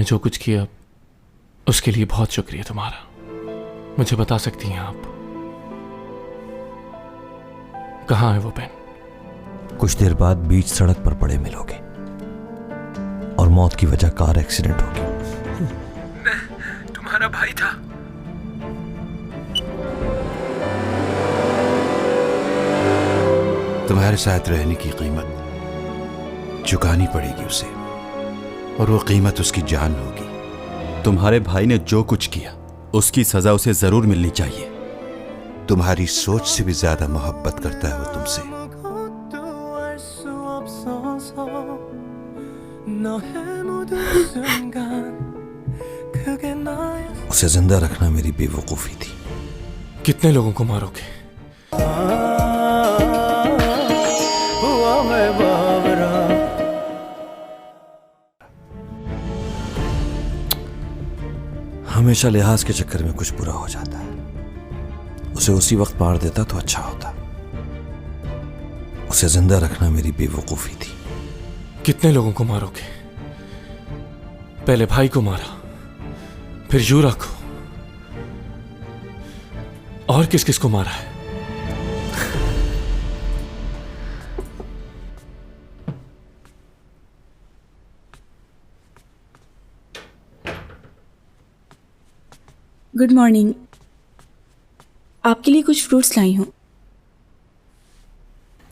जो कुछ किया उसके लिए बहुत शुक्रिया तुम्हारा। मुझे बता सकती हैं आप कहाँ है वो पेन? कुछ देर बाद बीच सड़क पर पड़े मिलोगे और मौत की वजह कार एक्सीडेंट होगी। मैं तुम्हारा भाई था। तुम्हारे साथ रहने की कीमत चुकानी पड़ेगी उसे, और वो कीमत उसकी जान होगी। तुम्हारे भाई ने जो कुछ किया उसकी सजा उसे जरूर मिलनी चाहिए। तुम्हारी सोच से भी ज्यादा मोहब्बत करता है वो तुमसे। उसे जिंदा रखना मेरी बेवकूफी थी। कितने लोगों को मारोगे? हमेशा लिहाज के चक्कर में कुछ बुरा हो जाता है। उसे उसी वक्त मार देता तो अच्छा होता। उसे जिंदा रखना मेरी बेवकूफी थी। कितने लोगों को मारोगे? पहले भाई को मारा, फिर यूरा को, और किस किस को मारा है? Good morning. आपके लिए कुछ फ्रूट्स लाई हूँ।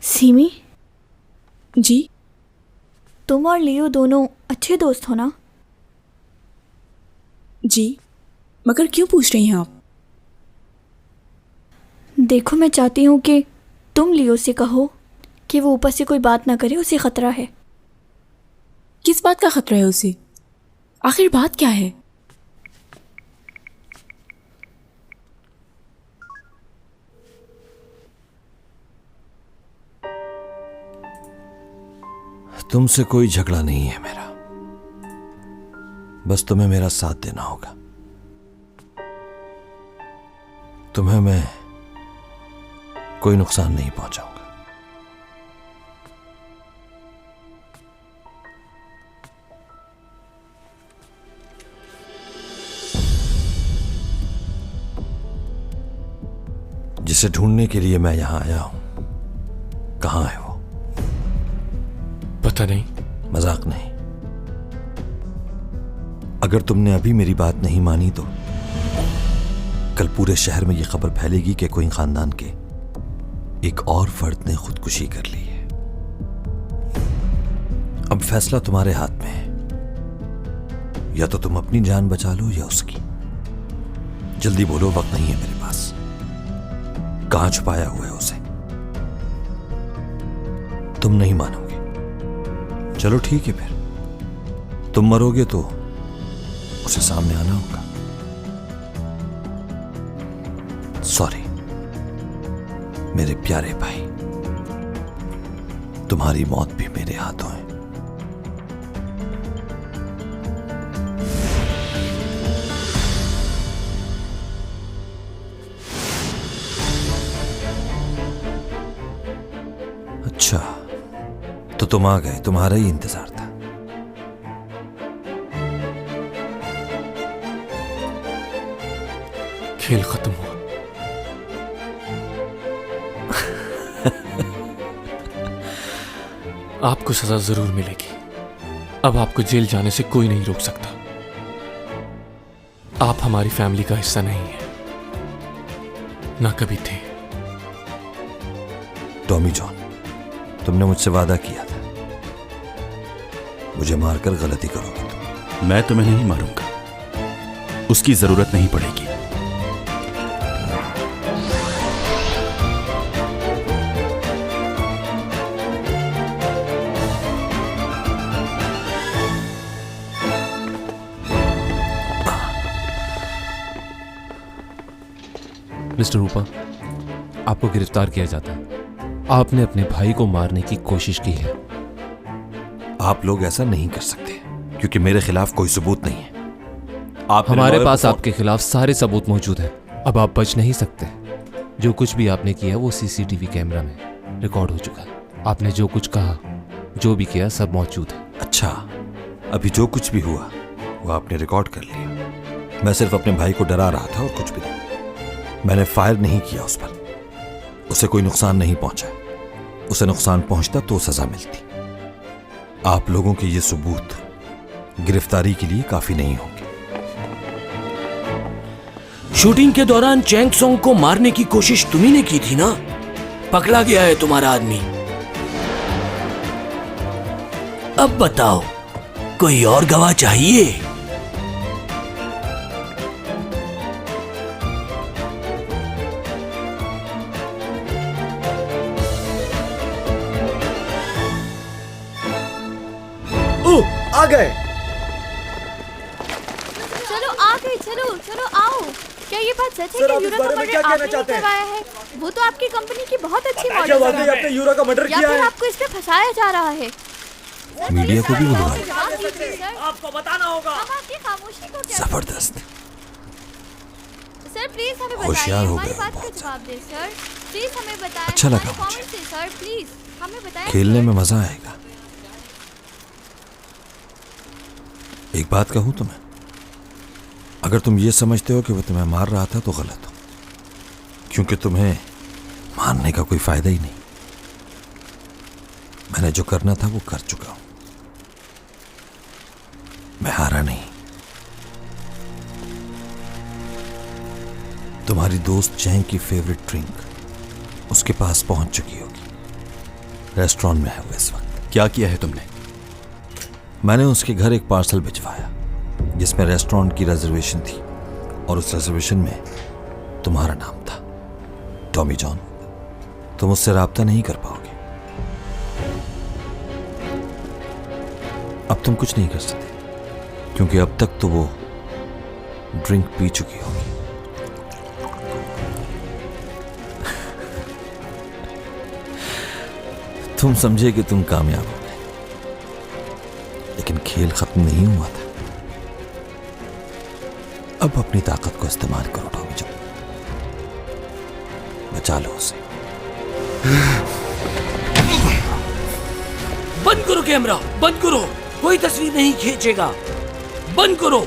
सीमी, जी? तुम और लियो दोनों अच्छे दोस्त हो ना? जी, मगर क्यों पूछ रही हैं आप? देखो, मैं चाहती हूँ कि तुम लियो से कहो कि वो ऊपर से कोई बात ना करे, उसे खतरा है। किस बात का खतरा है उसे? आखिर बात क्या है? तुमसे कोई झगड़ा नहीं है मेरा, बस तुम्हें मेरा साथ देना होगा। तुम्हें मैं कोई नुकसान नहीं पहुंचाऊंगा। जिसे ढूंढने के लिए मैं यहां आया हूं, कहां है वो? पता नहीं। मजाक नहीं। अगर तुमने अभी मेरी बात नहीं मानी तो कल पूरे शहर में यह खबर फैलेगी कि कोई खानदान के एक और फर्द ने खुदकुशी कर ली है। अब फैसला तुम्हारे हाथ में है। या तो तुम अपनी जान बचा लो या उसकी। जल्दी बोलो, वक्त नहीं है मेरे पास। कहां छुपाया हुआ है उसे? तुम नहीं मानोगे। चलो ठीक है, फिर तुम मरोगे तो उसे सामने आना होगा। सॉरी मेरे प्यारे भाई, तुम्हारी मौत भी मेरे हाथों है। अच्छा, तो तुम आ गए, तुम्हारा ही इंतजार था। खेल खत्म हुआ। आपको सजा जरूर मिलेगी। अब आपको जेल जाने से कोई नहीं रोक सकता। आप हमारी फैमिली का हिस्सा नहीं है, ना कभी थे। टॉमी जॉन, तुमने मुझसे वादा किया था मुझे मारकर गलती करोगे तुम। मैं तुम्हें नहीं मारूंगा, उसकी जरूरत नहीं पड़ेगी। मिस्टर रूपा, आपको गिरफ्तार किया जाता है। आपने अपने भाई को मारने की कोशिश की है। आप लोग ऐसा नहीं कर सकते क्योंकि मेरे खिलाफ कोई सबूत नहीं है। आप हमारे पास आपके खिलाफ सारे सबूत मौजूद हैं। अब आप बच नहीं सकते। जो कुछ भी आपने किया वो सीसीटीवी कैमरा में रिकॉर्ड हो चुका है। आपने जो कुछ कहा, जो भी किया, सब मौजूद है। अच्छा, अभी जो कुछ भी हुआ वो आपने रिकॉर्ड कर लिया। मैं सिर्फ अपने भाई को डरा रहा था और कुछ भी नहीं। मैंने फायर नहीं किया उस पर, उसे कोई नुकसान नहीं पहुंचा। उसे नुकसान पहुंचता तो सजा मिलती। आप लोगों के ये सबूत गिरफ्तारी के लिए काफी नहीं होंगे। शूटिंग के दौरान चैंग सोंग को मारने की कोशिश तुम्ही ने की थी ना? पकड़ा गया है तुम्हारा आदमी। अब बताओ, कोई और गवाह चाहिए? आ गए। चलो आ गए, चलो चलो आओ। क्या ये बात सच है कि यूरो का मर्डर आपने ही करवाया है? वो तो आपकी कंपनी की बहुत अच्छी मॉडल है। आपने यूरो का मर्डर या फिर आपको इस पे फंसाया जा रहा है? मीडिया को भी बुलवाया। आपको बताना होगा। हम आपकी खामोशी को क्या? जबरदस्त। सर प्लीज हमें बताइए, होशियार हो हमारी गए बात का बहुत। जवाब दे सर। प्लीज हमें बताएं। अच्छा लगा हमारे मुझे। comment से सर प्लीज हमें बताएं। खेलने में मजा आएगा। एक बात कहूं तुम्हें, अगर तुम ये समझते हो कि वो तुम्हें मार रहा था तो गलत हो, क्योंकि तुम्हें मारने का कोई फायदा ही नहीं। मैंने जो करना था वो कर चुका हूं। मैं हारा नहीं। तुम्हारी दोस्त चैंग की फेवरेट ड्रिंक उसके पास पहुंच चुकी होगी। रेस्टोरेंट में है वो इस वक्त। क्या किया है तुमने? मैंने उसके घर एक पार्सल भिजवाया जिसमें रेस्टोरेंट की रिजर्वेशन थी और उस रिजर्वेशन में तुम्हारा नाम था। टॉमी जॉन, तुम उससे राब्ता नहीं कर पाओगे। अब तुम कुछ नहीं कर सकते क्योंकि अब तक तो वो ड्रिंक पी चुकी होगी। तुम समझे कि तुम कामयाब हो गए, लेकिन खेल खत्म नहीं हुआ था। अब अपनी ताकत को इस्तेमाल करो टॉमी जॉन, बचा लो उसे। बंद करो कैमरा, बंद करो। कोई तस्वीर नहीं खींचेगा। बंद करो,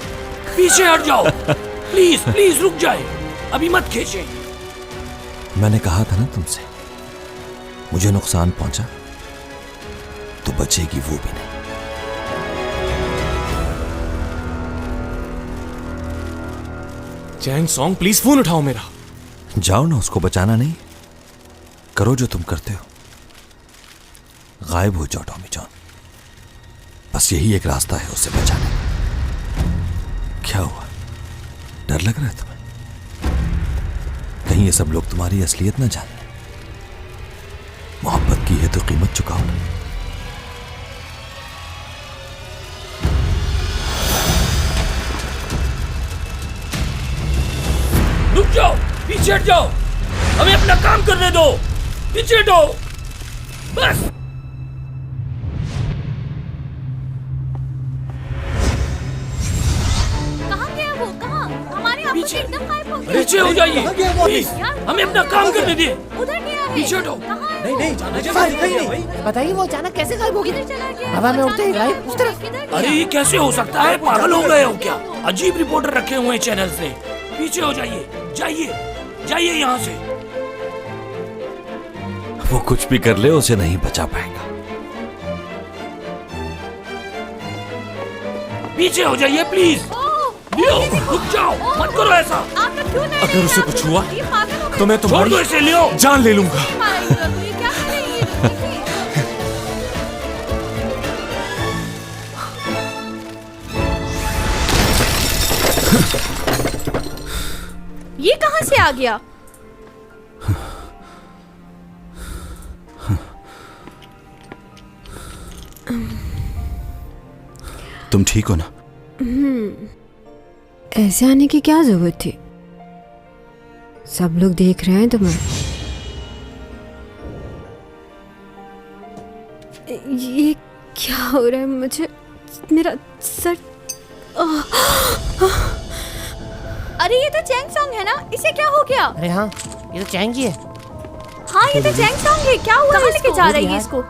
पीछे हट जाओ। प्लीज प्लीज रुक जाए, अभी मत खींचे। मैंने कहा था ना तुमसे, मुझे नुकसान पहुंचा तो बचेगी वो भी नहीं। चैंग सॉन्ग प्लीज फोन उठाओ मेरा। जाओ ना, उसको बचाना नहीं, करो जो तुम करते हो। गायब हो जाओ टॉमी जॉन, बस यही एक रास्ता है उसे बचाने का। क्या हुआ, डर लग रहा है तुम्हें? कहीं ये सब लोग तुम्हारी असलियत ना जाने। मोहब्बत की है तो कीमत चुकाओ ना। रुक जाओ, पीछे हट जाओ। हमें अपना काम करने दो। पीछे हटो बस। कहाँ गया वो? कहाँ? हमारी आंखों से एकदम गायब हो गया। पीछे हो जाइए प्लीज, हमें अपना काम करने दिए। उधर गया है। पीछे हटो। कहाँ है नहीं वो? नहीं जाना। बताइए वो अचानक कैसे गायब हो गई? किधर चला गया? हवा में उड़ते ही गायब उस तरफ। किधर गया? अरे ये कैसे हो सकता है? पागल हो गए हो क्या? अजीब रिपोर्टर रखे हुए हैं चैनल से। पीछे हो जाइए, जाइए जाइए यहाँ से। वो कुछ भी कर ले, उसे नहीं बचा पाएगा। पीछे हो जाइए प्लीज। लियो, रुक जाओ, मत करो ऐसा। आप लोग क्यों नहीं? अगर उसे कुछ हुआ ये पागल हो गए। तो मैं छोड़ तुम्हारी दो इसे, लियो। जान ले लूंगा। मारा यूरो को, ये क्या कर रही है? ये कहाँ से आ गया? तुम ठीक हो ना? ऐसे आने की क्या जरूरत थी? सब लोग देख रहे हैं तुम्हें। ये क्या हो रहा है मुझे? मेरा सर। अरे ये तो चैंग सॉन्ग है ना? इसे क्या हो गया? अरे हाँ, ये तो चैंग ही है। हाँ ये तो चैंग सॉन्ग है। क्या हुआ? कहाँ लेके जा रही है इसको?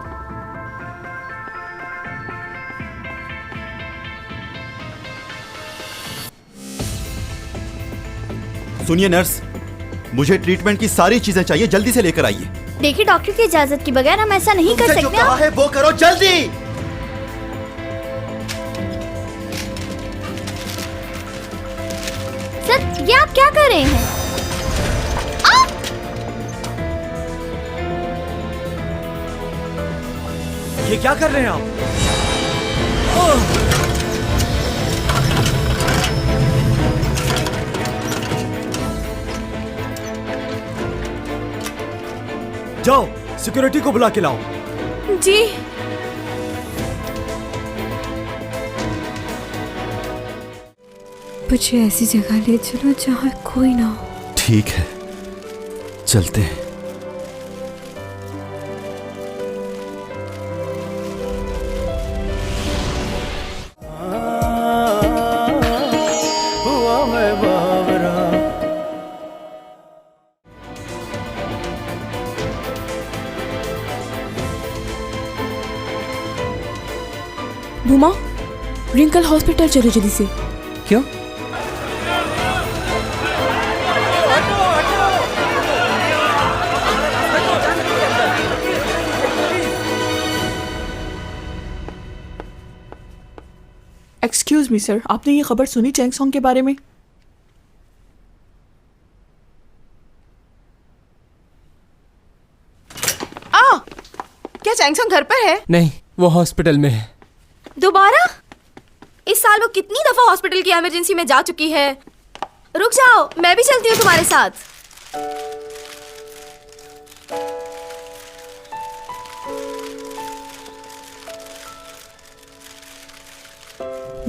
सुनिए नर्स, मुझे ट्रीटमेंट की सारी चीजें चाहिए, जल्दी से लेकर आइए। देखिए डॉक्टर की इजाजत के बगैर हम ऐसा नहीं कर तुमसे जो सकते। कहा है वो करो जल्दी। सर ये आप क्या कर रहे हैं? ये क्या कर रहे हैं आप? जाओ सिक्योरिटी को बुला के लाओ। जी। मुझे ऐसी जगह ले चलो जहाँ कोई ना हो। ठीक है, चलते हैं। भूमा, रिंकल हॉस्पिटल चलो जल्दी से। क्यों? एक्सक्यूज मी सर, आपने ये खबर सुनी चैंग सॉन्ग के बारे में? क्या चैंग सॉन्ग घर पर है? नहीं, वो हॉस्पिटल में है। दोबारा? इस साल वो कितनी दफा हॉस्पिटल की इमरजेंसी में जा चुकी है। रुक जाओ, मैं भी चलती हूँ तुम्हारे साथ।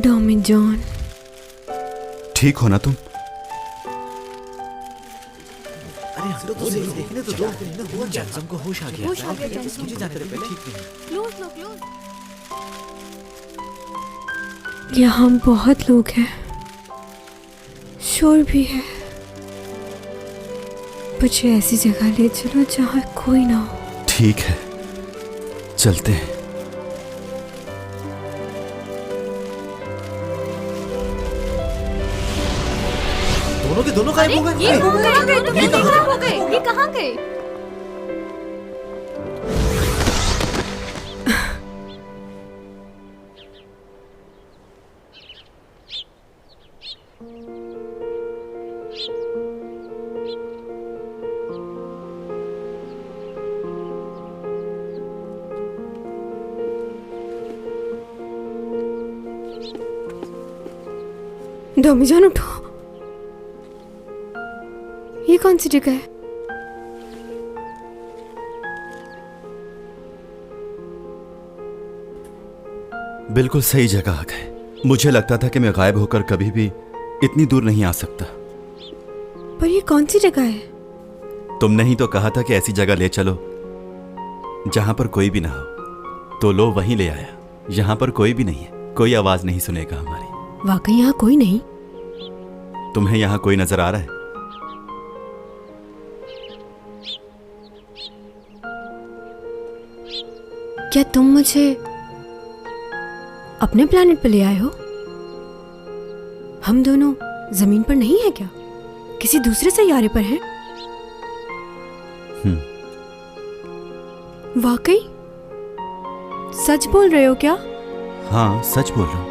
डॉमी जॉन, ठीक हो ना तुम? देखने तो दो, जैक्सन को होश आ गया। मुझे जाने दे पहले। क्लोज लो, क्लोज। यहाँ बहुत लोग हैं, शोर भी है। मुझे ऐसी जगह ले चलो जहाँ कोई ना हो। ठीक है, चलते हैं। दोनों के दोनों गायब हो गए। ये कहाँ गए? तुम कैसे गायब हो गए? ये कहाँ गए? डॉमी जान उठो, ये कौन सी जगह है? बिल्कुल सही जगह आ गए। मुझे लगता था कि मैं गायब होकर कभी भी इतनी दूर नहीं आ सकता। पर ये कौन सी जगह है? तुमने ही तो कहा था कि ऐसी जगह ले चलो जहां पर कोई भी ना हो, तो लो वहीं ले आया। यहां पर कोई भी नहीं है, कोई आवाज नहीं सुनेगा हमारी। वाकई यहाँ कोई नहीं? तुम्हें यहां कोई नजर आ रहा है? क्या तुम मुझे अपने प्लैनेट पर ले आए हो? हम दोनों जमीन पर नहीं है क्या? किसी दूसरे सैयारे पर हैं? वाकई? सच बोल रहे हो क्या? हाँ, सच बोल रहा हूं।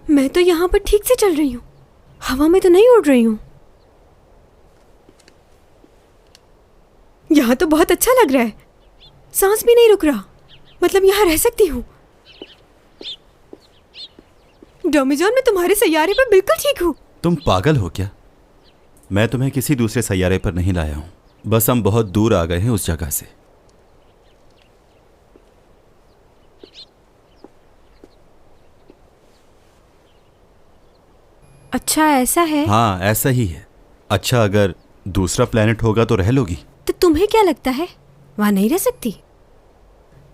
मैं तो यहाँ पर ठीक से चल रही हूँ, हवा में तो नहीं उड़ रही हूँ। यहाँ तो बहुत अच्छा लग रहा है, सांस भी नहीं रुक रहा। मतलब यहाँ रह सकती हूँ। डोमिजॉन, मैं तुम्हारे सैयारे पर बिल्कुल ठीक हूँ। तुम पागल हो क्या? मैं तुम्हें किसी दूसरे सैयारे पर नहीं लाया हूं, बस हम बहुत दूर आ गए हैं उस जगह से। अच्छा ऐसा है? हाँ, ऐसा ही है। अच्छा, अगर दूसरा प्लेनेट होगा तो रह लोगी? तो तुम्हें क्या लगता है वहां नहीं रह सकती?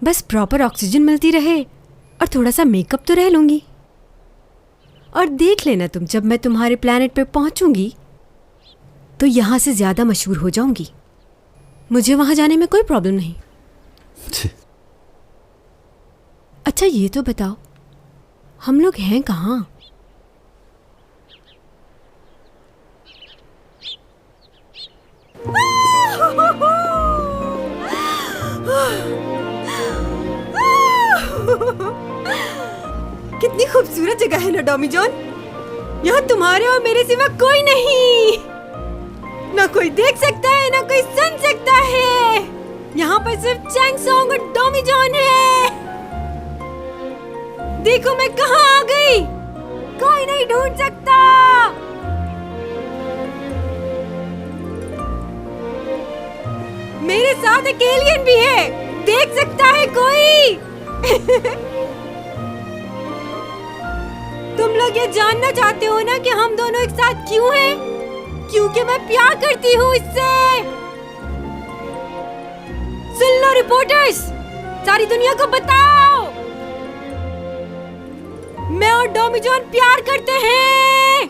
बस प्रॉपर ऑक्सीजन मिलती रहे और थोड़ा सा मेकअप तो रह लूंगी। और देख लेना तुम, जब मैं तुम्हारे प्लेनेट पे पहुंचूंगी तो यहाँ से ज़्यादा मशहूर हो जाऊंगी। मुझे वहाँ जाने में कोई प्रॉब्लम नहीं। अच्छा ये तो बताओ, हम लोग हैं कहाँ? कितनी खूबसूरत जगह है ना डॉमी जॉन। यहाँ तुम्हारे और मेरे सिवा कोई नहीं, ना कोई देख सकता है ना कोई सुन सकता है। यहाँ पर सिर्फ चैंग सॉन्ग और डॉमी जॉन है। देखो मैं कहाँ आ गई, कोई नहीं ढूंढ सकता। मेरे साथ एक एलियन भी है, देख सकता है कोई? तुम लोग ये जानना चाहते हो ना कि हम दोनों एक साथ क्यों हैं? क्योंकि मैं प्यार करती हूँ इससे। सुन लो रिपोर्टर्स, सारी दुनिया को बताओ, मैं और डॉमी जॉन प्यार करते हैं।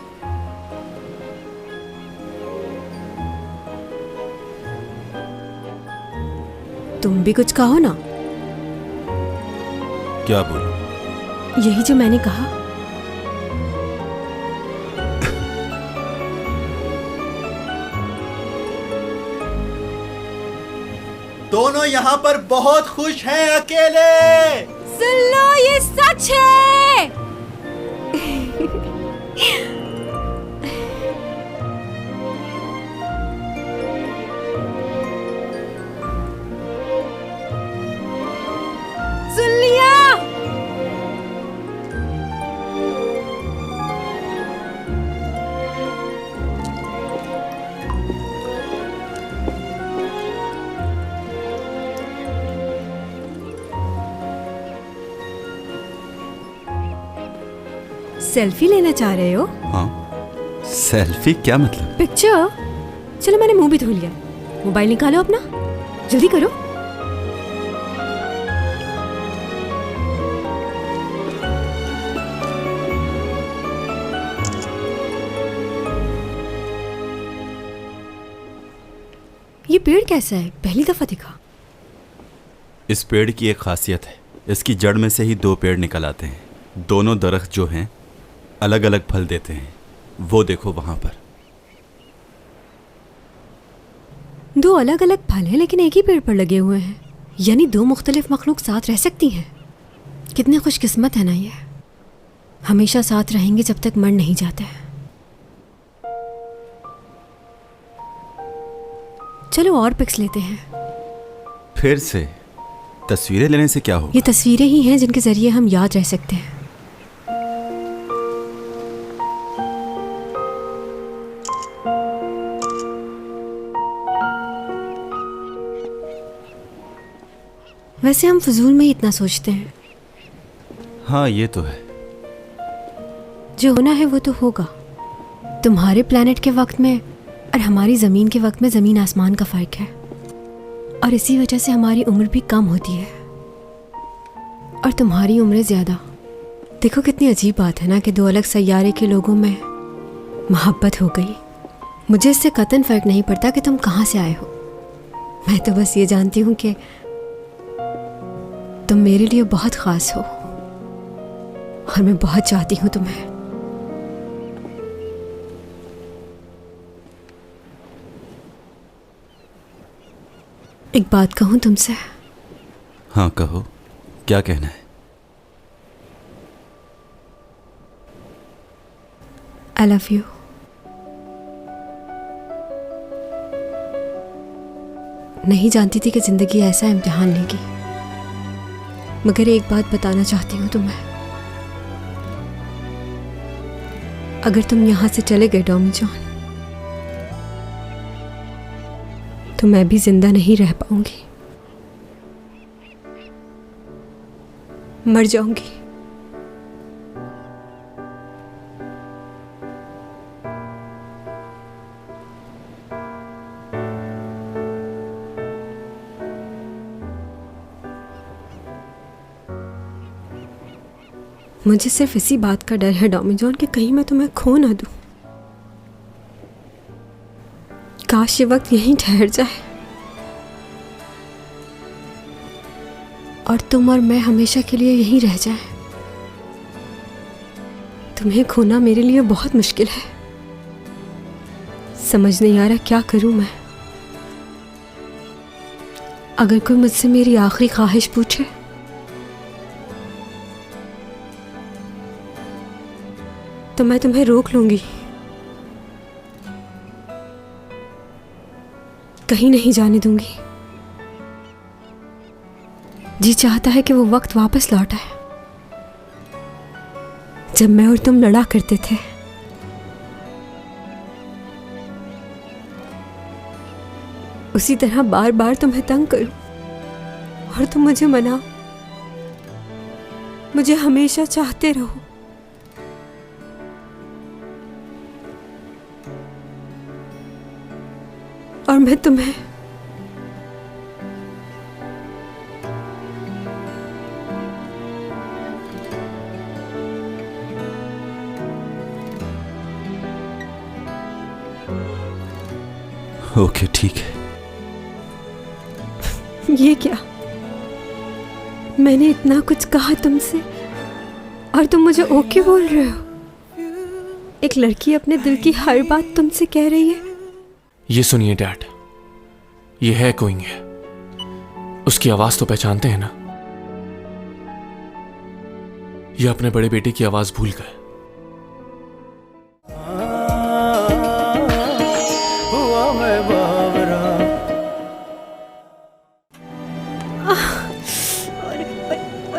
तुम भी कुछ कहो ना। क्या बोलूं? यही जो मैंने कहा। दोनों यहाँ पर बहुत खुश हैं अकेले। सुन लो, ये सच है। सुन लिया? सेल्फी लेना चाह रहे हो? हाँ, सेल्फी क्या मतलब? पिक्चर? चलो मैंने मुंह भी धो लिया, मोबाइल निकालो अपना, जल्दी करो। ये पेड़ कैसा है? पहली दफा दिखा। इस पेड़ की एक खासियत है, इसकी जड़ में से ही दो पेड़ निकल आते हैं। दोनों दरख्त जो हैं अलग अलग फल देते हैं। वो देखो वहां पर। दो अलग अलग फल हैं लेकिन एक ही पेड़ पर लगे हुए हैं, यानी दो मुख्तलिफ मखलूक साथ रह सकती हैं। कितने खुशकिस्मत है ना ये, हमेशा साथ रहेंगे जब तक मर नहीं जाते हैं। चलो और पिक्स लेते हैं। फिर से तस्वीरें लेने से क्या होगा? ये तस्वीरें ही हैं जिनके जरिए हम याद रह सकते हैं। वैसे हम फजूल में ही इतना सोचते हैं। हाँ ये तो है। जो होना है वो तो होगा। तुम्हारे प्लेनेट के वक्त में और हमारी ज़मीन के वक्त में ज़मीन आसमान का फ़र्क है, और इसी वजह से हमारी उम्र भी कम होती है और तुम्हारी उम्र ज़्यादा। देखो कितनी अजीब बात है ना कि दो अलग सैयारे के लोगों में मोहब्बत हो गई। मुझे इससे कतन फ़र्क नहीं पड़ता कि तुम कहाँ से आए हो। मैं तो बस ये जानती हूँ कि तुम मेरे लिए बहुत ख़ास हो और मैं बहुत चाहती हूँ तुम्हें। एक बात कहूँ तुमसे? हाँ कहो, क्या कहना है? I love you। नहीं जानती थी कि जिंदगी ऐसा इम्तिहान लेगी, मगर एक बात बताना चाहती हूँ तुम्हें। अगर तुम यहाँ से चले गए डॉमी जॉन, तो मैं भी जिंदा नहीं रह पाऊंगी, मर जाऊंगी। मुझे सिर्फ इसी बात का डर है डॉमी जॉन कि कहीं मैं तुम्हें खो ना दूं। काश ये वक्त यहीं ठहर जाए और तुम और मैं हमेशा के लिए यहीं रह जाएं। तुम्हें खोना मेरे लिए बहुत मुश्किल है। समझ नहीं आ रहा क्या करूं मैं। अगर कोई मुझसे मेरी आखिरी ख्वाहिश पूछे तो मैं तुम्हें रोक लूंगी, कहीं नहीं जाने दूंगी। जी चाहता है कि वो वक्त वापस लौट आए जब मैं और तुम लड़ा करते थे। उसी तरह बार बार तुम्हें तंग करूं और तुम मुझे मनाओ, मुझे हमेशा चाहते रहो। और मैं तुम्हें ओके ठीक है। ये क्या, मैंने इतना कुछ कहा तुमसे और तुम मुझे ओके बोल रहे हो। एक लड़की अपने दिल की हर बात तुमसे कह रही है। ये सुनिए डैड, ये है कोइंग है, उसकी आवाज तो पहचानते हैं ना? ये अपने बड़े बेटे की आवाज भूल गए।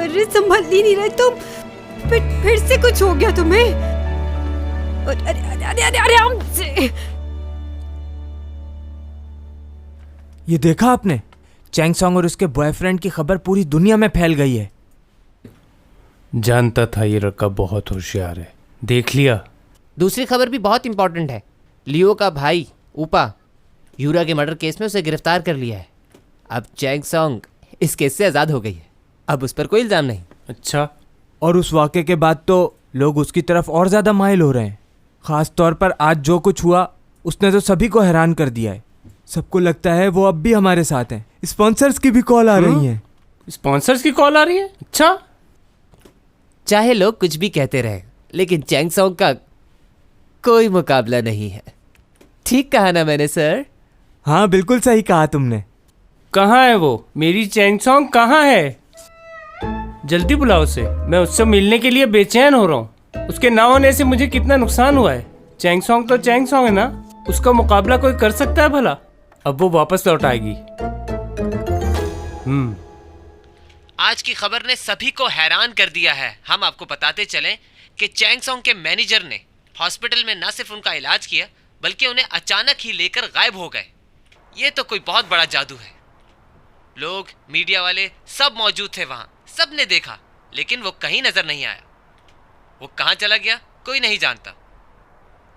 अरे संभल ही नहीं रहे तुम, फिर से कुछ हो गया तुम्हें। अरे अरे अरे अरे अरे हमसे। ये देखा आपने, चैंग सॉन्ग और उसके बॉयफ्रेंड की खबर पूरी दुनिया में फैल गई है। जानता था ये लड़का बहुत होशियार है, देख लिया। दूसरी खबर भी बहुत इंपॉर्टेंट है। लियो का भाई ऊपा यूरा के मर्डर केस में उसे गिरफ्तार कर लिया है। अब चैंग सॉन्ग इस केस से आज़ाद हो गई है, अब उस पर कोई इल्ज़ाम नहीं। अच्छा, और उस वाक़े के बाद तो लोग उसकी तरफ और ज़्यादा माइल हो रहे हैं। ख़ास तौर पर आज जो कुछ हुआ उसने तो सभी को हैरान कर दिया है। सबको लगता है वो अब भी हमारे साथ हैं। स्पॉन्सर्स की भी कॉल आ रही हैं। स्पॉन्सर्स की कॉल आ रही है? अच्छा, चाहे लोग कुछ भी कहते रहे, लेकिन चैंग सॉन्ग का कोई मुकाबला नहीं है। ठीक कहा ना मैंने सर? हाँ बिल्कुल सही कहा तुमने। कहाँ है वो? मेरी चैंग सॉन्ग कहाँ है? जल्दी बुलाओ उसे, मैं उससे मिलने के लिए बेचैन हो रहा हूँ। उसके ना होने से मुझे कितना नुकसान हुआ है। चैंग सॉन्ग तो चैंग सॉन्ग है ना, उसका मुकाबला कोई कर सकता है भला? अब वो वापस लौट आएगी। आज की खबर ने सभी को हैरान कर दिया है। हम आपको बताते चलें कि चैंग सॉन्ग के मैनेजर ने हॉस्पिटल में न सिर्फ उनका इलाज किया, बल्कि उन्हें अचानक ही लेकर गायब हो गए। ये तो कोई बहुत बड़ा जादू है। लोग, मीडिया वाले सब मौजूद थे वहां, सब ने देखा, लेकिन वो कहीं नजर नहीं आया। वो कहां चला गया कोई नहीं जानता।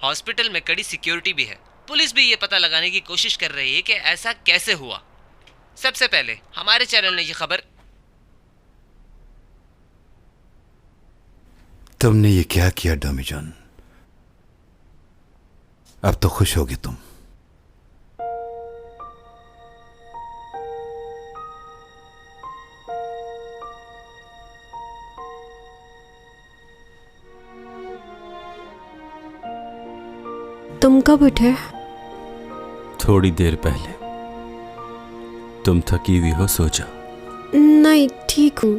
हॉस्पिटल में कड़ी सिक्योरिटी भी है। पुलिस भी ये पता लगाने की कोशिश कर रही है कि ऐसा कैसे हुआ। सबसे पहले हमारे चैनल ने ये खबर। तुमने ये क्या किया डॉमी जॉन? अब तो खुश होगे तुम। तुम कब उठे? थोड़ी देर पहले। तुम थकी हुई हो, सो जाओ। नहीं, ठीक हूँ।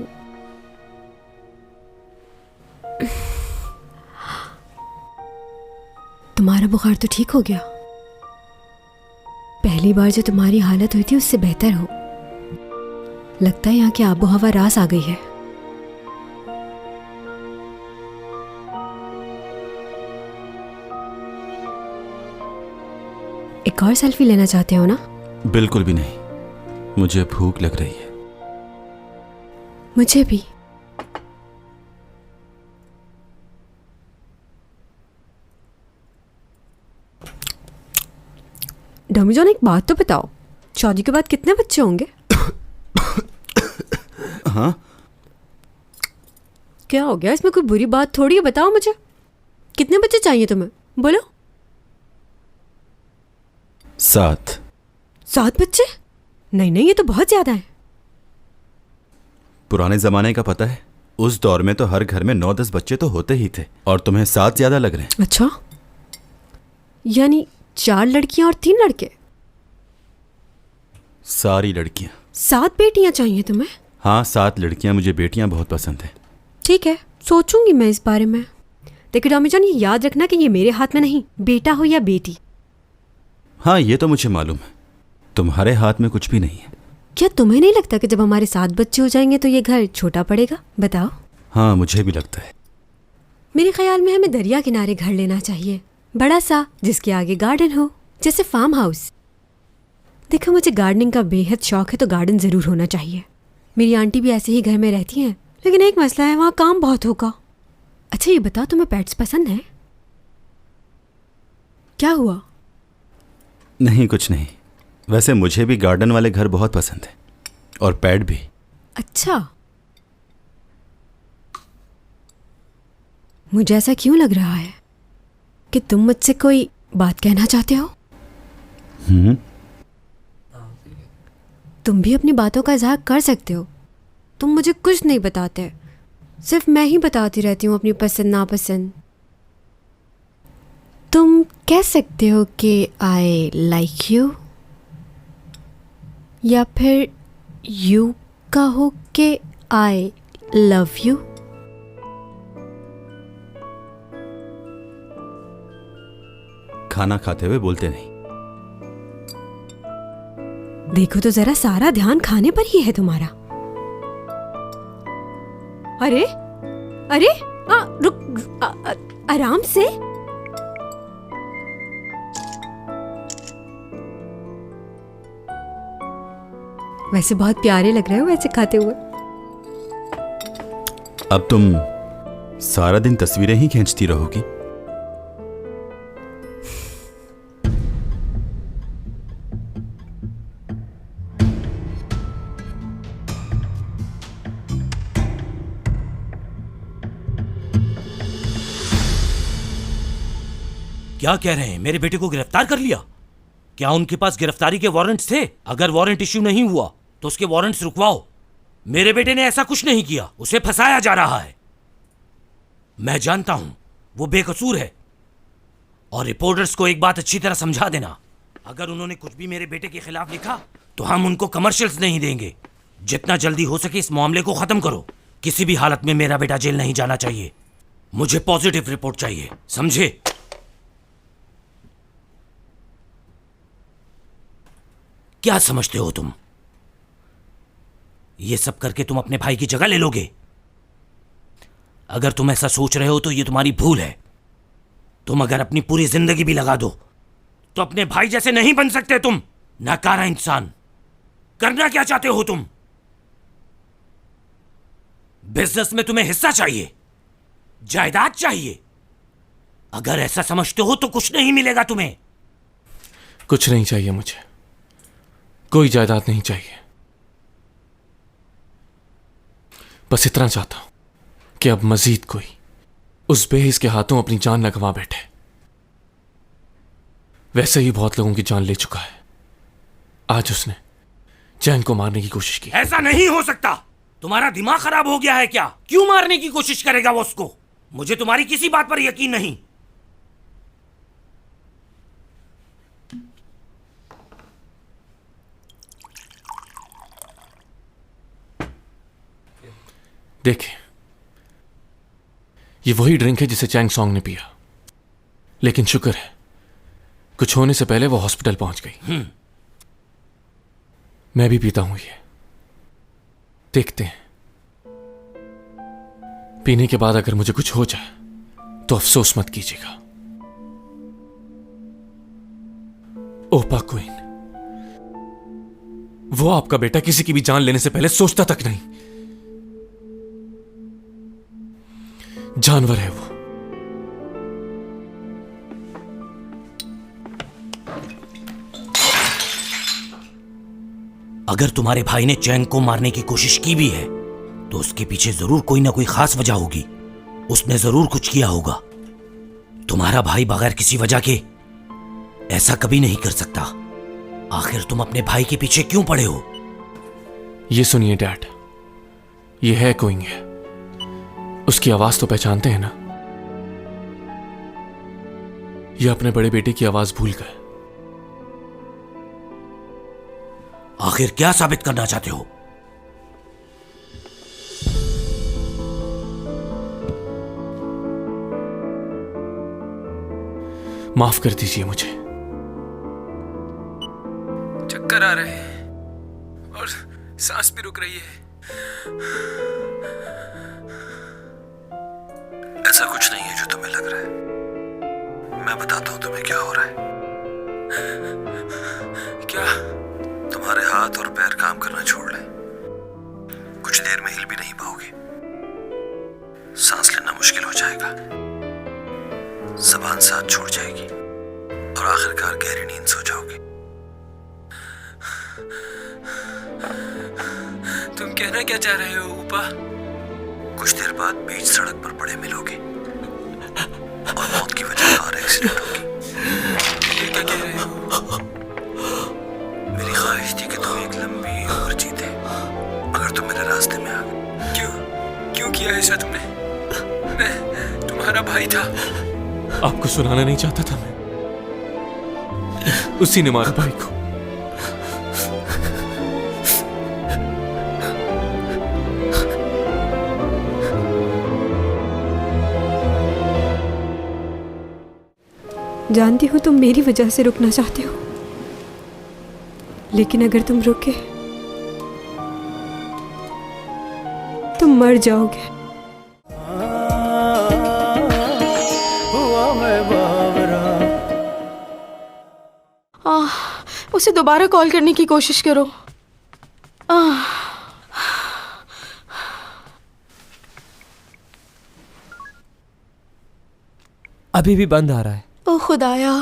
तुम्हारा बुखार तो ठीक हो गया? पहली बार जो तुम्हारी हालत हुई थी उससे बेहतर हो। लगता है यहाँ की आबो हवा रास आ गई है। एक और सेल्फी लेना चाहते हो ना? बिल्कुल भी नहीं, मुझे भूख लग रही है। मुझे भी। डॉमी जॉन, एक बात तो बताओ, शादी के बाद कितने बच्चे होंगे? हाँ? क्या हो गया? इसमें कोई बुरी बात थोड़ी है, बताओ मुझे। कितने बच्चे चाहिए तुम्हें? बोलो। 7। 7 बच्चे? नहीं नहीं, ये तो बहुत ज्यादा है। पुराने जमाने का पता है, उस दौर में तो हर घर में 9-10 बच्चे तो होते ही थे, और तुम्हें 7 ज्यादा लग रहे हैं। अच्छा, यानी 4 लड़कियां और 3 लड़के? सारी लड़कियां। 7 बेटियां चाहिए तुम्हें? हाँ, 7 लड़कियां। मुझे बेटियां बहुत पसंद है। ठीक है, सोचूंगी मैं इस बारे में। देखो टॉमी जॉन, ये याद रखना कि ये मेरे हाथ में नहीं, बेटा हो या बेटी। हाँ, ये तो मुझे मालूम है, तुम्हारे हाथ में कुछ भी नहीं है। क्या तुम्हें नहीं लगता कि जब हमारे 7 बच्चे हो जाएंगे तो ये घर छोटा पड़ेगा? बताओ। हाँ, मुझे भी लगता है। मेरे ख्याल में हमें दरिया किनारे घर लेना चाहिए, बड़ा सा, जिसके आगे गार्डन हो, जैसे फार्म हाउस। देखो, मुझे गार्डनिंग का बेहद शौक है, तो गार्डन जरूर होना चाहिए। मेरी आंटी भी ऐसे ही घर में रहती हैं, लेकिन एक मसला है, वहाँ काम बहुत होगा। अच्छा ये बताओ, तुम्हें पेट्स पसंद है? क्या हुआ? नहीं, कुछ नहीं। वैसे मुझे भी गार्डन वाले घर बहुत पसंद है, और पेट भी। अच्छा, मुझे ऐसा क्यों लग रहा है कि तुम मुझसे कोई बात कहना चाहते हो? तुम भी अपनी बातों का इजहार कर सकते हो। तुम मुझे कुछ नहीं बताते, सिर्फ मैं ही बताती रहती हूँ अपनी पसंद नापसंद। तुम कह सकते हो कि आई लाइक यू, या फिर यू कहो कि आई लव यू। खाना खाते हुए बोलते नहीं। देखो तो जरा, सारा ध्यान खाने पर ही है तुम्हारा। अरे अरे, रुक, आराम से। वैसे बहुत प्यारे लग रहे हो वैसे खाते हुए। अब तुम सारा दिन तस्वीरें ही खींचती रहोगी? क्या कह रहे हैं? मेरे बेटे को गिरफ्तार कर लिया? क्या उनके पास गिरफ्तारी के वारंट्स थे? अगर वारंट इश्यू नहीं हुआ तो उसके वारंट्स रुकवाओ। मेरे बेटे ने ऐसा कुछ नहीं किया, उसे फंसाया जा रहा है। मैं जानता हूं वो बेकसूर है, और रिपोर्टर्स को एक बात अच्छी तरह समझा देना, अगर उन्होंने कुछ भी मेरे बेटे के खिलाफ लिखा तो हम उनको कमर्शियल्स नहीं देंगे। जितना जल्दी हो सके इस मामले को खत्म करो। किसी भी हालत में मेरा बेटा जेल नहीं जाना चाहिए। मुझे पॉजिटिव रिपोर्ट चाहिए, समझे? क्या समझते हो तुम? ये सब करके तुम अपने भाई की जगह ले लोगे? अगर तुम ऐसा सोच रहे हो तो ये तुम्हारी भूल है। तुम अगर अपनी पूरी जिंदगी भी लगा दो तो अपने भाई जैसे नहीं बन सकते तुम। नाकारा इंसान। करना क्या चाहते हो तुम? बिजनेस में तुम्हें हिस्सा चाहिए, जायदाद चाहिए? अगर ऐसा समझते हो तो कुछ नहीं मिलेगा तुम्हें। कुछ नहीं चाहिए मुझे, कोई जायदाद नहीं चाहिए। बस इतना चाहता हूं कि अब मजीद कोई उस बेहिस के हाथों अपनी जान न गंवा बैठे। वैसे ही बहुत लोगों की जान ले चुका है। आज उसने चैन को मारने की कोशिश की। ऐसा नहीं हो सकता। तुम्हारा दिमाग खराब हो गया है क्या? क्यों मारने की कोशिश करेगा वो उसको? मुझे तुम्हारी किसी बात पर यकीन नहीं। देखिए, ये वही ड्रिंक है जिसे चैंग सॉन्ग ने पिया, लेकिन शुक्र है कुछ होने से पहले वो हॉस्पिटल पहुंच गई। मैं भी पीता हूं ये, देखते हैं। पीने के बाद अगर मुझे कुछ हो जाए तो अफसोस मत कीजिएगा। ओपा क्वीन, वो आपका बेटा किसी की भी जान लेने से पहले सोचता तक नहीं। जानवर है वो। अगर तुम्हारे भाई ने चैंग को मारने की कोशिश की भी है तो उसके पीछे जरूर कोई ना कोई खास वजह होगी। उसने जरूर कुछ किया होगा। तुम्हारा भाई बगैर किसी वजह के ऐसा कभी नहीं कर सकता। आखिर तुम अपने भाई के पीछे क्यों पड़े हो? ये सुनिए डैड, ये है कोइंग है, उसकी आवाज तो पहचानते हैं ना? ये अपने बड़े बेटे की आवाज भूल गए। आखिर क्या साबित करना चाहते हो? माफ कर दीजिए मुझे। चक्कर आ रहे हैं और सांस भी रुक रही है। ऐसा कुछ नहीं है जो तुम्हें लग रहा है। मैं बताता हूं तुम्हें क्या हो रहा है। क्या? तुम्हारे हाथ और पैर काम करना छोड़ ले। कुछ देर में हिल भी नहीं पाओगे। सांस लेना मुश्किल हो जाएगा। जबान साथ छोड़ जाएगी और आखिरकार गहरी नींद सो जाओगे। तुम कहना क्या चाह रहे हो ऊपा? कुछ देर बाद बीच सड़क पर पड़े मिलोगे और मौत की वजह कार एक्सीडेंट होगी। ये क्या कह रहे हो? मेरी ख्वाहिश थी कि तुम एक लंबी उम्र जीते मगर तुम मेरे रास्ते में आ गए। क्यों किया ऐसा तुमने? मैं तुम्हारा भाई था। आपको सुनाना नहीं चाहता था मैं। उसी ने मारा भाई को। जानती हूँ तुम मेरी वजह से रुकना चाहते हो, लेकिन अगर तुम रुके तुम मर जाओगे। उसे दोबारा कॉल करने की कोशिश करो। अभी भी बंद आ रहा है। ओ खुदाया,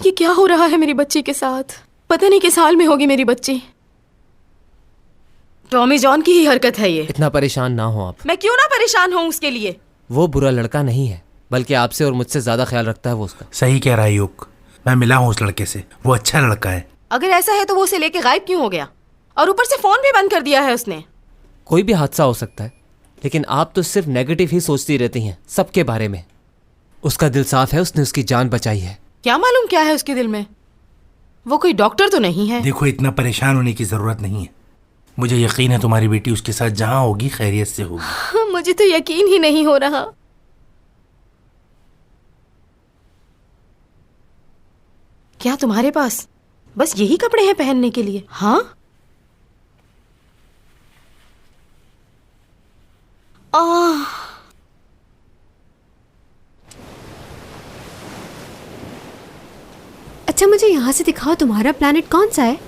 ये क्या हो रहा है मेरी बच्ची के साथ? पता नहीं किस हाल में होगी मेरी बच्ची। टॉमी जॉन की ही हरकत है ये। इतना परेशान ना हो आप। मैं क्यों ना परेशान हूँ उसके लिए? वो बुरा लड़का नहीं है, बल्कि आपसे और मुझसे ज्यादा ख्याल रखता है वो उसका। सही कह रहा है युग, मैं मिला हूँ उस लड़के से, वो अच्छा लड़का है। अगर ऐसा है तो वो उसे लेके गायब क्यों हो गया? और ऊपर से फोन भी बंद कर दिया है उसने। कोई भी हादसा हो सकता है, लेकिन आप तो सिर्फ नेगेटिव ही सोचती रहती हैं सबके बारे में। उसका दिल साफ है, उसने उसकी जान बचाई है। क्या मालूम क्या है उसके दिल में? वो कोई डॉक्टर तो नहीं है। देखो, इतना परेशान होने की जरूरत नहीं है। मुझे यकीन है तुम्हारी बेटी उसके साथ जहाँ होगी खैरियत से होगी। मुझे तो यकीन ही नहीं हो रहा। क्या तुम्हारे पास बस यही कपड़े हैं पहनने के लिए? हाँ? अच्छा मुझे यहाँ से दिखाओ, तुम्हारा प्लैनेट कौन सा है?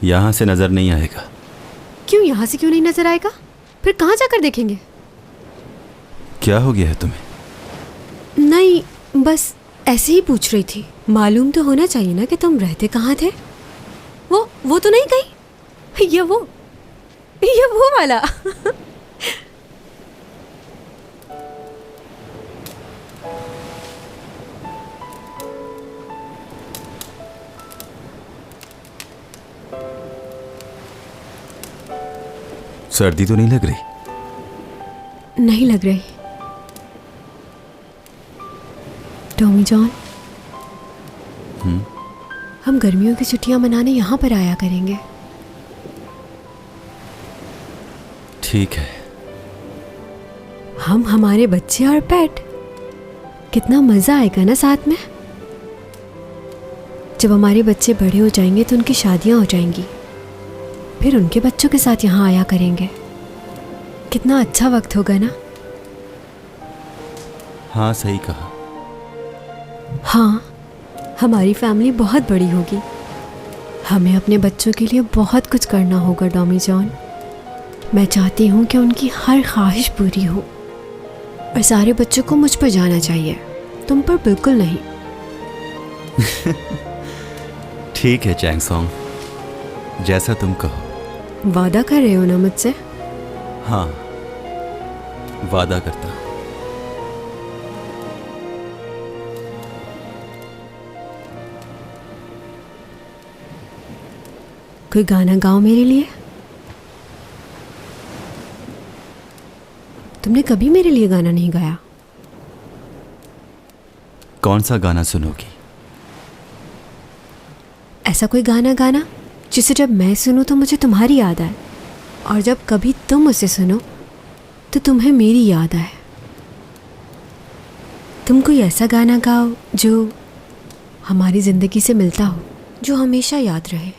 यहाँ से नजर नहीं आएगा। क्यों यहाँ से क्यों नहीं नजर आएगा? फिर कहाँ जाकर देखेंगे? क्या हो गया है तुम्हें? नहीं, बस ऐसे ही पूछ रही थी। मालूम तो होना चाहिए ना कि तुम रहते कहाँ थे। वो तो नहीं गई? ये वो वाला। सर्दी तो नहीं लग रही? नहीं लग रही। टॉमी जॉन, हम गर्मियों की छुट्टियां मनाने यहाँ पर आया करेंगे। ठीक है। हम, हमारे बच्चे और पेट, कितना मजा आएगा ना साथ में। जब हमारे बच्चे बड़े हो जाएंगे तो उनकी शादियां हो जाएंगी, फिर उनके बच्चों के साथ यहाँ आया करेंगे। कितना अच्छा वक्त होगा ना। हाँ, सही कहा। हाँ, हमारी फैमिली बहुत बड़ी होगी। हमें अपने बच्चों के लिए बहुत कुछ करना होगा टॉमी जॉन। मैं चाहती हूँ कि उनकी हर ख्वाहिश पूरी हो और सारे बच्चों को मुझ पर जाना चाहिए, तुम पर बिल्कुल नहीं। ठीक है चैंग सॉन्ग, जैसा तुम कहो। वादा कर रहे हो ना मुझसे? हाँ, वादा करता हूँ। कोई गाना गाओ मेरे लिए। तुमने कभी मेरे लिए गाना नहीं गाया। कौन सा गाना सुनोगी? ऐसा कोई गाना गाना जिसे जब मैं सुनूं तो मुझे तुम्हारी याद आए, और जब कभी तुम उसे सुनो तो तुम्हें मेरी याद आए। तुम कोई ऐसा गाना गाओ जो हमारी ज़िंदगी से मिलता हो, जो हमेशा याद रहे।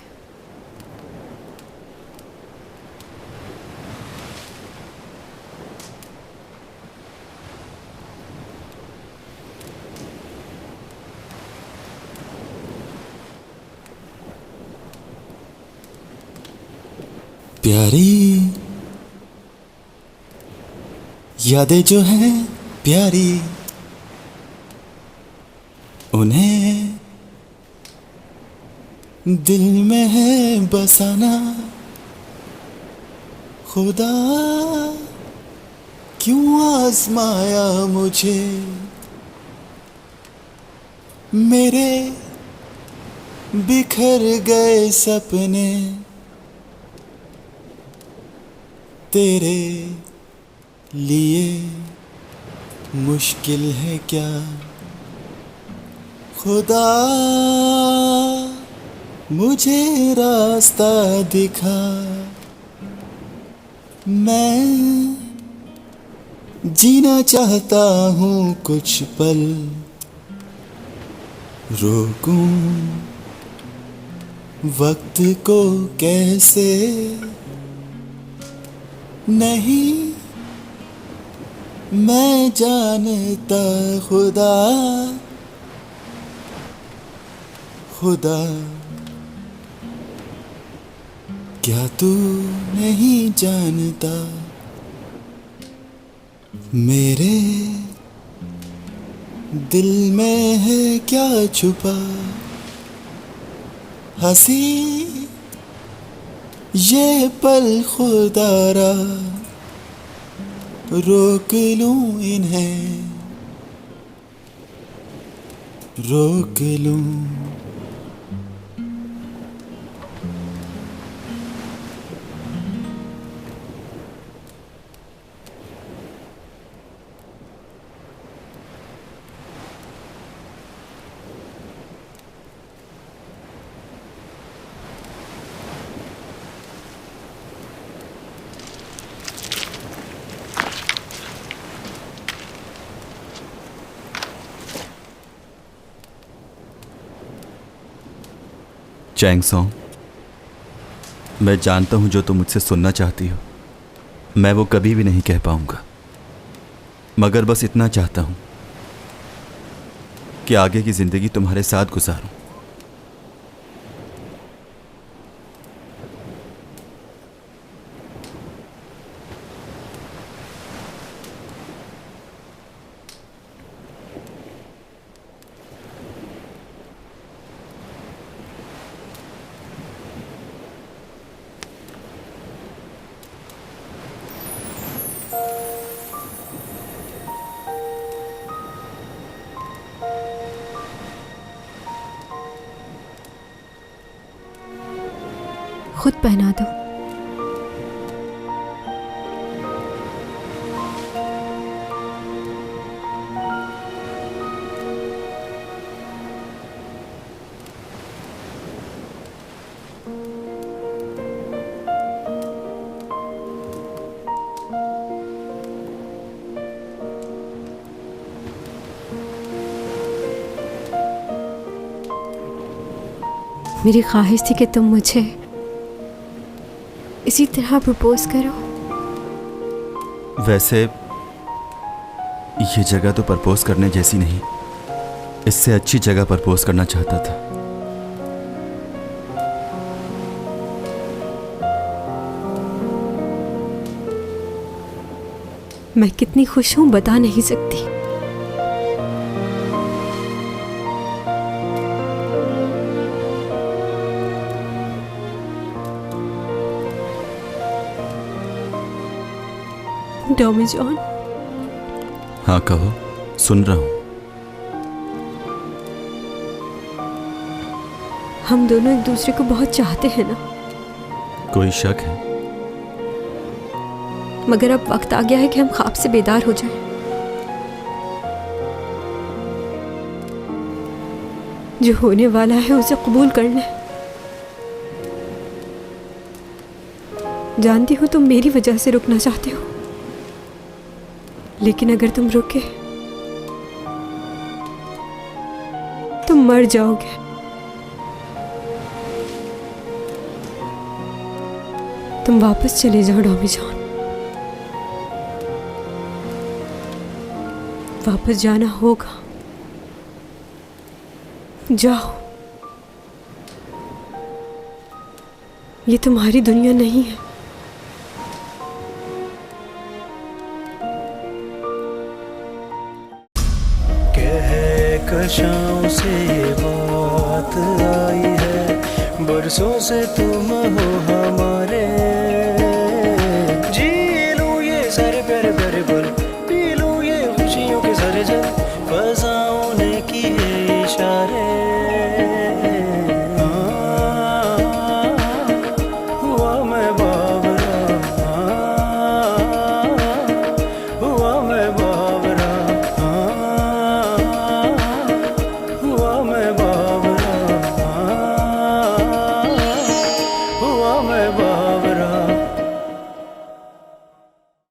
प्यारी यादें जो हैं प्यारी, उन्हें दिल में है बसाना। खुदा क्यों आजमाया मुझे, मेरे बिखर गए सपने तेरे लिए मुश्किल है क्या। खुदा मुझे रास्ता दिखा, मैं जीना चाहता हूँ कुछ पल, रोकूं वक्त को कैसे। नहीं मैं जानता खुदा, खुदा क्या तू नहीं जानता, मेरे दिल में है क्या छुपा। हंसी ये पल खुदारा, रोक लूं इन्हें, रोक लूं। चैंग सॉन्ग, मैं जानता हूं जो तुम मुझसे सुनना चाहती हो मैं वो कभी भी नहीं कह पाऊंगा, मगर बस इतना चाहता हूं कि आगे की जिंदगी तुम्हारे साथ गुजारूं। खुद पहना दो। मेरी ख्वाहिश थी कि तुम मुझे इसी तरह प्रपोज करो। वैसे ये जगह तो प्रपोज करने जैसी नहीं, इससे अच्छी जगह प्रपोज करना चाहता था। मैं कितनी खुश हूं बता नहीं सकती। Tommy John. हाँ कहो, सुन रहा हूं। हम दोनों एक दूसरे को बहुत चाहते हैं ना? कोई शक है? मगर अब वक्त आ गया है कि हम ख्वाब से बेदार हो जाएं। जो होने वाला है उसे कबूल कर लें। जानती हूँ तुम मेरी वजह से रुकना चाहते हो, लेकिन अगर तुम रुके तुम मर जाओगे। तुम वापस चले जाओ डॉमी जॉन, वापस जाना होगा। जाओ, ये तुम्हारी दुनिया नहीं है। कशाओं से ये बात आई है, बरसों से तुम हो हम